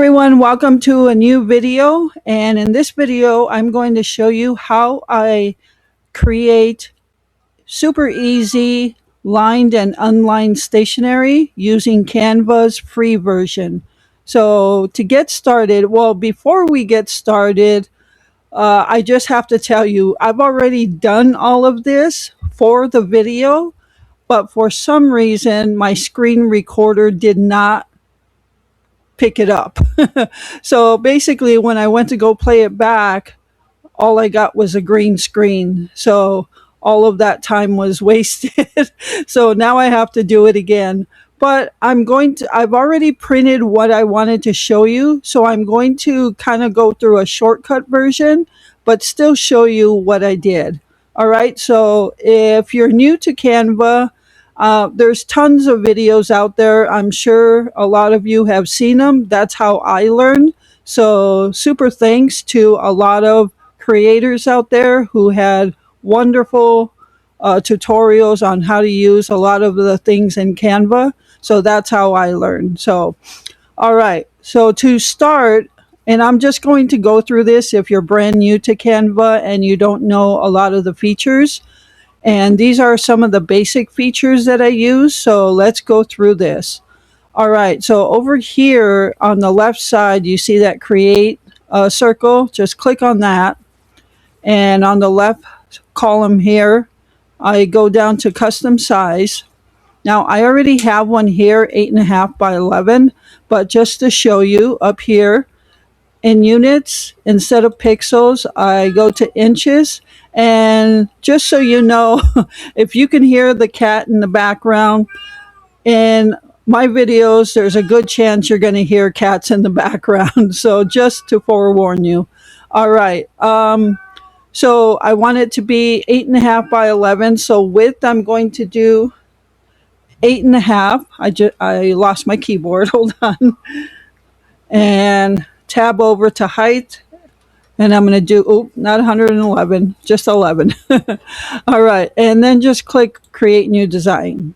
everyone, welcome to a new video, and in this video I'm going to show you how I create super easy lined and unlined stationery using Canva's free version. So to get started, well, before we get started, I just have to tell you I've already done all of this for the video, but for some reason my screen recorder did not pick it up. So basically, when I went to go play it back, all I got was a green screen. So all of that time was wasted. So now I have to do it again. But I've already printed what I wanted to show you. So I'm going to kind of go through a shortcut version, but still show you what I did. All right. So if you're new to Canva, there's tons of videos out there. I'm sure a lot of you have seen them. That's how I learned. So super thanks to a lot of creators out there who had wonderful tutorials on how to use a lot of the things in Canva. So that's how I learned. So, all right. So to start, and I'm just going to go through this if you're brand new to Canva and you don't know a lot of the features. And these are some of the basic features that I use. So let's go through this. All right. So over here on the left side, you see that create circle. Just click on that. And on the left column here, I go down to custom size. Now I already have one here, 8.5 by 11, but just to show you up here in units, instead of pixels, I go to inches. And just so you know, if you can hear the cat in the background, in my videos, there's a good chance you're going to hear cats in the background. So just to forewarn you. All right. So I want it to be 8.5 by 11. So width, I'm going to do 8.5. I lost my keyboard. Hold on. And tab over to height. And I'm going to do, not 111, just 11. All right. And then just click create new design.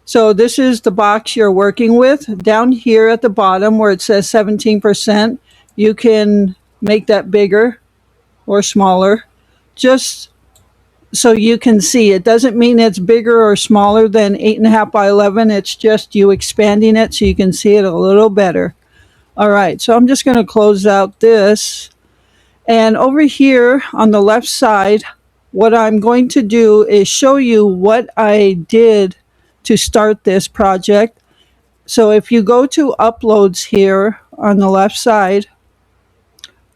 So this is the box you're working with. Down here at the bottom where it says 17%, you can make that bigger or smaller, just so you can see. It doesn't mean it's bigger or smaller than 8.5 by 11. It's just you expanding it so you can see it a little better. All right, so I'm just going to close out this. And over here on the left side, what I'm going to do is show you what I did to start this project. So if you go to uploads here on the left side,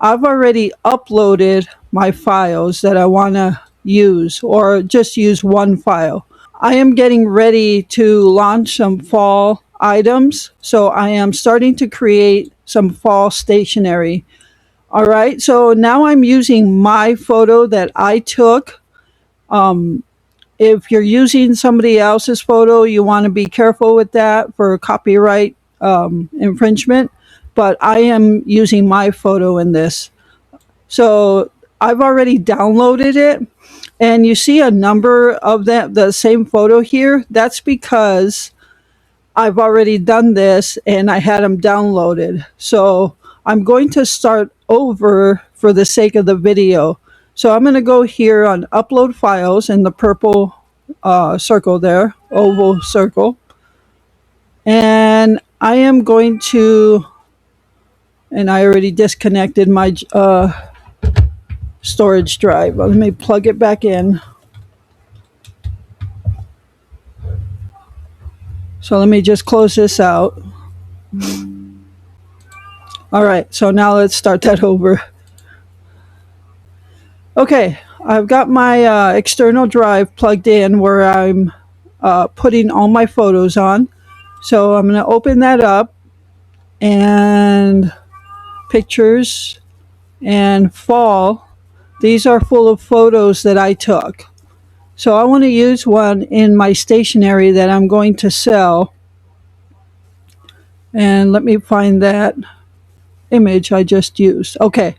I've already uploaded my files that I want to use, or just use one file. I am getting ready to launch some fall items, so I am starting to create some fall stationery. All right, so now I'm using my photo that I took. If you're using somebody else's photo, you want to be careful with that for copyright infringement. But I am using my photo in this. So I've already downloaded it. And you see a number of the same photo here. That's because I've already done this and I had them downloaded. So I'm going to start over for the sake of the video. So I'm going to go here on upload files in the purple circle there, oval circle. And I am going to, and I already disconnected my storage drive. Let me plug it back in. So let me just close this out. All right, so now let's start that over. Okay, I've got my external drive plugged in where I'm putting all my photos on. So I'm going to open that up, and pictures and fall. These are full of photos that I took. So I want to use one in my stationery that I'm going to sell. And let me find that image I just used. Okay,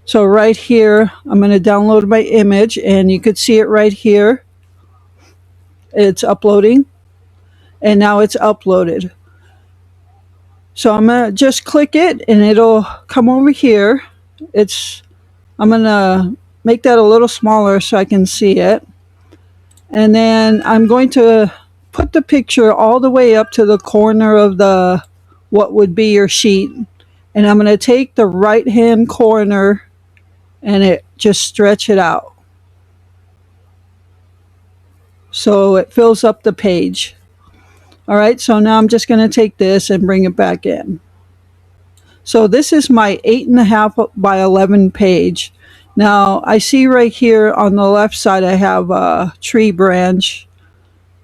so right here, I'm going to download my image, and you could see it right here. It's uploading, and now it's uploaded. So I'm gonna just click it and it'll come over here. I'm gonna make that a little smaller so I can see it. And then I'm going to put the picture all the way up to the corner of the what would be your sheet. And I'm going to take the right hand corner and it just stretch it out so it fills up the page. All right, so now I'm just going to take this and bring it back in. So this is my 8.5 by 11 page. Now I see right here on the left side I have a tree branch.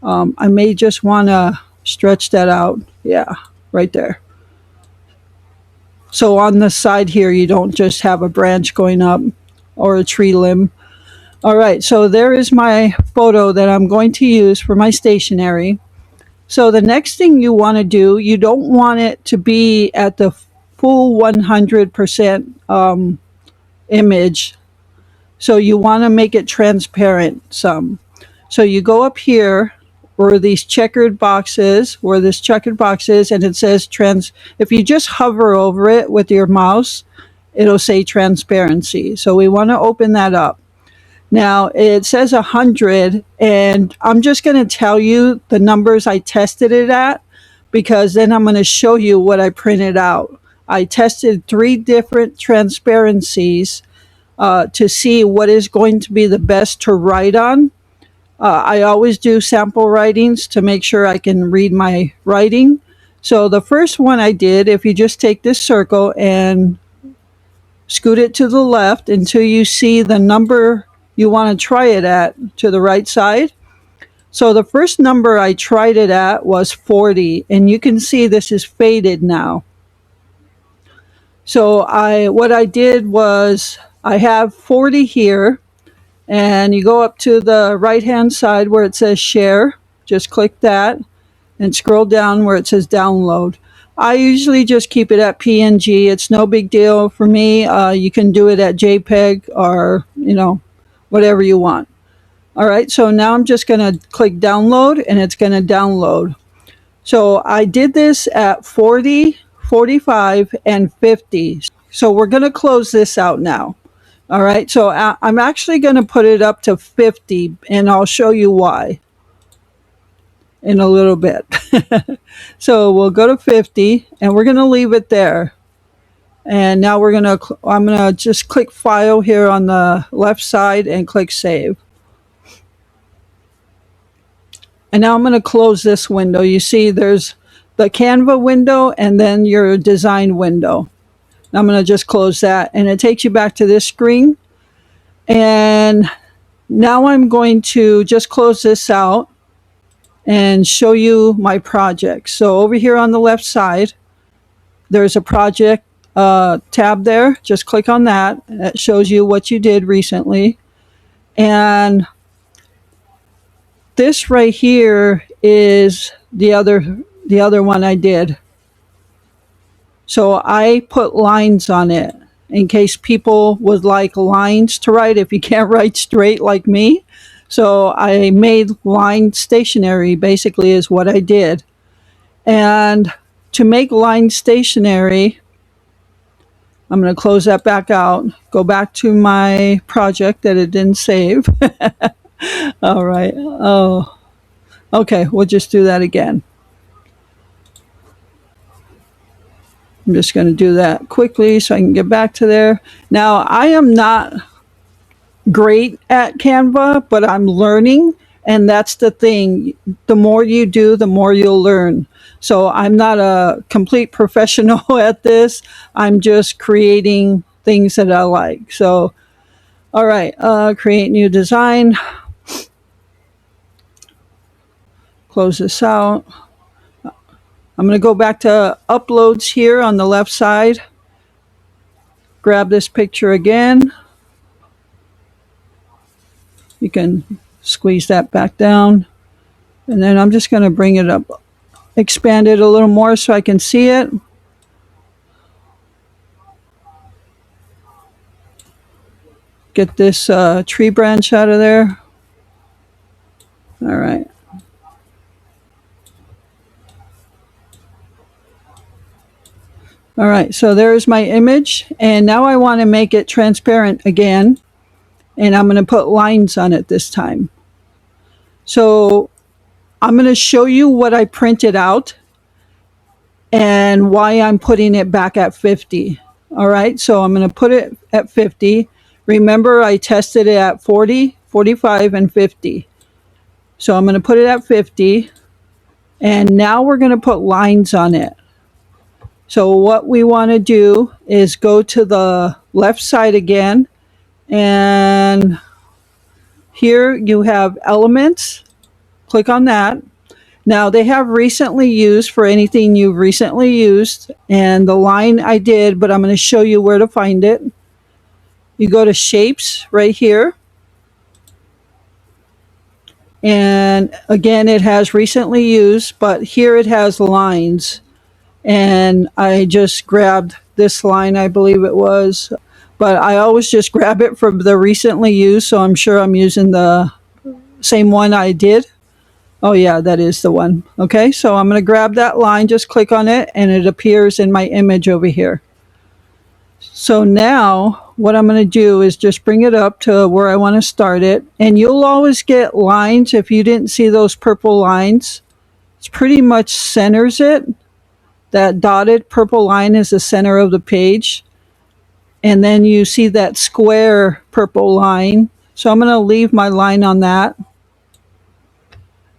I may just want to stretch that out. Yeah, right there. So on the side here, you don't just have a branch going up or a tree limb. All right, so there is my photo that I'm going to use for my stationery. So the next thing you want to do, you don't want it to be at the full 100% image. So you want to make it transparent some. So you go up here where this checkered box is, and it says trans. If you just hover over it with your mouse, it'll say transparency. So we want to open that up. Now it says 100, and I'm just going to tell you the numbers I tested it at, because then I'm going to show you what I printed out. I tested 3 different transparencies to see what is going to be the best to write on. I always do sample writings to make sure I can read my writing. So the first one I did, if you just take this circle and scoot it to the left until you see the number you want to try it at to the right side. So the first number I tried it at was 40, and you can see this is faded now. So what I did was I have 40 here, and you go up to the right hand side where it says share, just click that and scroll down where it says download. I usually just keep it at PNG. It's no big deal for me. You can do it at JPEG or whatever you want. All right, so now I'm just going to click download and it's going to download. So I did this at 40, 45, and 50. So we're going to close this out now. All right, so I'm actually going to put it up to 50, and I'll show you why in a little bit. So we'll go to 50, and we're going to leave it there. And now I'm going to just click File here on the left side and click Save. And now I'm going to close this window. You see there's the Canva window and then your design window. I'm going to just close that, and it takes you back to this screen. And now I'm going to just close this out and show you my project. So over here on the left side, there's a project tab there. Just click on that. That shows you what you did recently. And this right here is the other one I did. So I put lines on it in case people would like lines to write if you can't write straight like me. So I made line stationery, basically, is what I did. And to make line stationery, I'm going to close that back out, go back to my project that it didn't save. All right. Oh, okay. We'll just do that again. I'm just going to do that quickly so I can get back to there. Now, I am not great at Canva, but I'm learning, and that's the thing. The more you do, the more you'll learn. So I'm not a complete professional at this. I'm just creating things that I like. So, all right, create new design. Close this out. I'm going to go back to uploads here on the left side. Grab this picture again. You can squeeze that back down. And then I'm just going to bring it up, expand it a little more so I can see it. Get this tree branch out of there. All right. All right, so there's my image, and now I want to make it transparent again, and I'm going to put lines on it this time. So I'm going to show you what I printed out and why I'm putting it back at 50. All right, so I'm going to put it at 50. Remember, I tested it at 40, 45, and 50. So I'm going to put it at 50, and now we're going to put lines on it. So what we want to do is go to the left side again, and here you have elements. Click on that. Now they have recently used for anything you've recently used, and the line I did, but I'm going to show you where to find it. You go to shapes right here, and again it has recently used, but here it has lines, and I just grabbed this line, I believe it was, but I always just grab it from the recently used, so I'm sure I'm using the same one I did. Oh yeah, that is the one. Okay, so I'm going to grab that line, just click on it, and it appears in my image over here. So now what I'm going to do is just bring it up to where I want to start it. And you'll always get lines if you didn't see those purple lines. It's pretty much centers it. That dotted purple line is the center of the page. And then you see that square purple line. So I'm going to leave my line on that.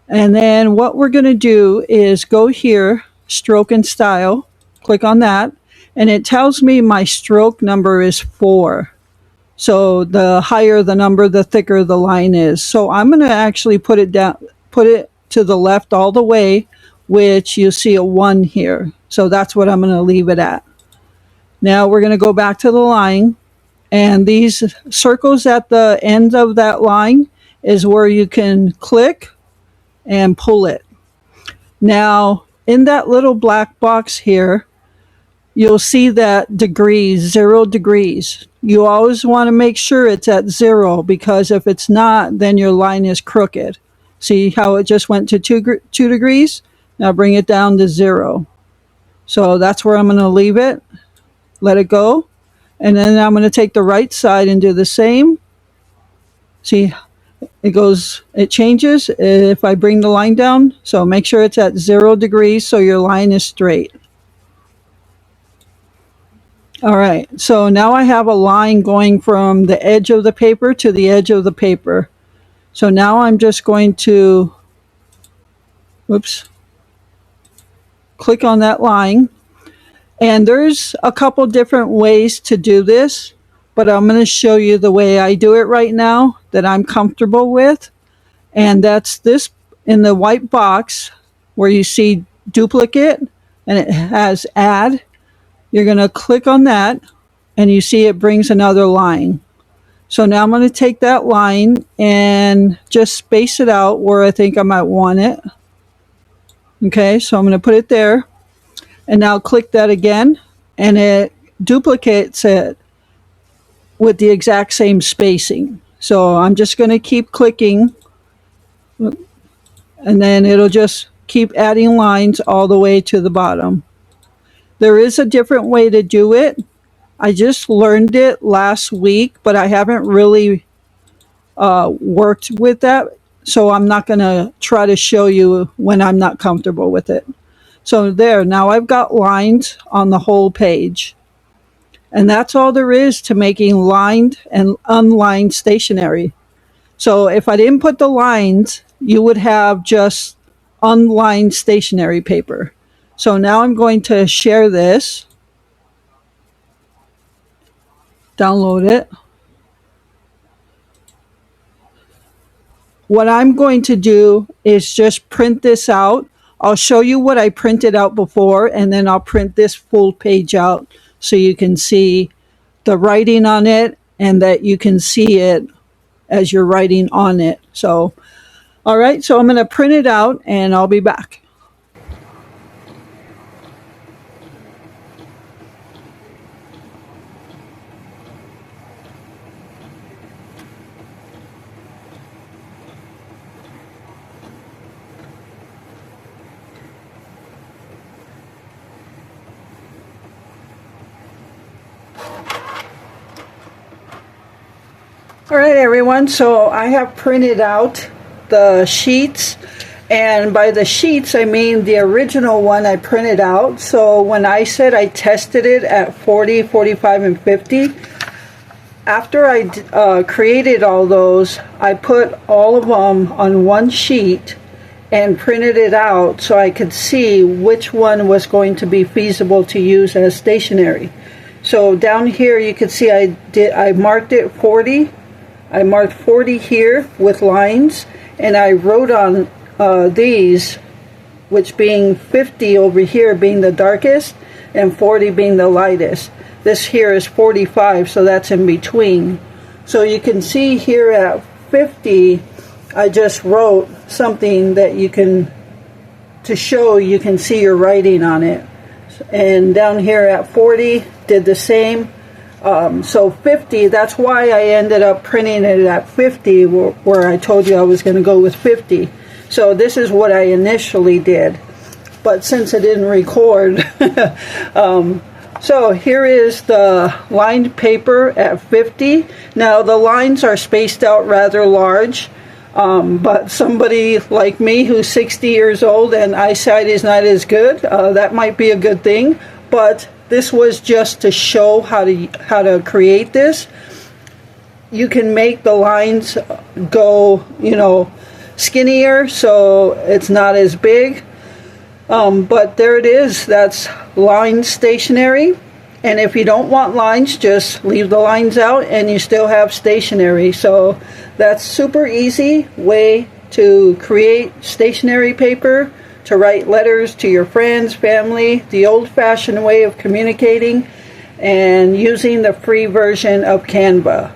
And then what we're going to do is go here, stroke and style, click on that, and it tells me my stroke number is 4. So the higher the number, the thicker the line is. So I'm going to actually put it down, put it to the left all the way, which you see a 1 here. So that's what I'm going to leave it at. Now we're going to go back to the line, and these circles at the end of that line is where you can click and pull it. Now, in that little black box here, you'll see that degrees, 0 degrees. You always want to make sure it's at 0, because if it's not, then your line is crooked. See how it just went to 2 degrees? Now bring it down to 0. So that's where I'm going to leave it. Let it go. And then I'm going to take the right side and do the same. See, it changes if I bring the line down. So make sure it's at 0 degrees so your line is straight. All right, so now I have a line going from the edge of the paper to the edge of the paper. So now I'm just going to, click on that line. And there's a couple different ways to do this, but I'm going to show you the way I do it right now that I'm comfortable with. And that's this in the white box where you see duplicate and it has add. You're going to click on that, and you see it brings another line. So now I'm going to take that line and just space it out where I think I might want it. Okay, so I'm going to put it there, and now click that again, and it duplicates it with the exact same spacing. So I'm just going to keep clicking, and then it'll just keep adding lines all the way to the bottom. There is a different way to do it. I just learned it last week, but I haven't really worked with that. So I'm not going to try to show you when I'm not comfortable with it. So there, now I've got lines on the whole page. And that's all there is to making lined and unlined stationery. So if I didn't put the lines, you would have just unlined stationery paper. So now I'm going to share this, download it. What I'm going to do is just print this out. I'll show you what I printed out before, and then I'll print this full page out so you can see the writing on it and that you can see it as you're writing on it. So, all right, so I'm going to print it out and I'll be back. All right, everyone, so I have printed out the sheets, and by the sheets I mean the original one I printed out. So when I said I tested it at 40, 45, and 50, after I created all those, I put all of them on one sheet and printed it out so I could see which one was going to be feasible to use as stationery. So down here you can see I marked it 40. I marked 40 here with lines, and I wrote on these, which being 50 over here being the darkest and 40 being the lightest. This here is 45, so that's in between. So you can see here at 50, I just wrote something that you can, to show you can see your writing on it. And down here at 40, did the same. So 50, that's why I ended up printing it at 50, where I told you I was going to go with 50. So this is what I initially did. But since it didn't record, so here is the lined paper at 50. Now the lines are spaced out rather large, but somebody like me who's 60 years old and eyesight is not as good, that might be a good thing. But this was just to show how to create this. You can make the lines go, skinnier, so it's not as big. But there it is. That's line stationery. And if you don't want lines, just leave the lines out and you still have stationery. So that's super easy way to create stationery paper, to write letters to your friends, family, the old-fashioned way of communicating, and using the free version of Canva.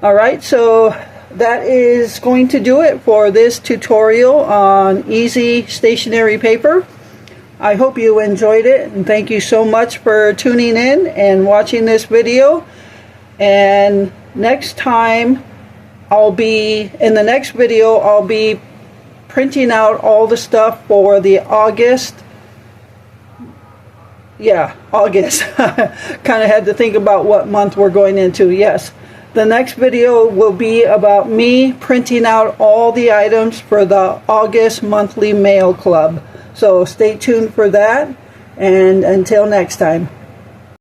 Alright, so that is going to do it for this tutorial on easy stationery paper. I hope you enjoyed it, and thank you so much for tuning in and watching this video. And next time, in the next video, I'll be printing out all the stuff for the August. August. Kind of had to think about what month we're going into. Yes. The next video will be about me printing out all the items for the August monthly mail club. So stay tuned for that, and until next time.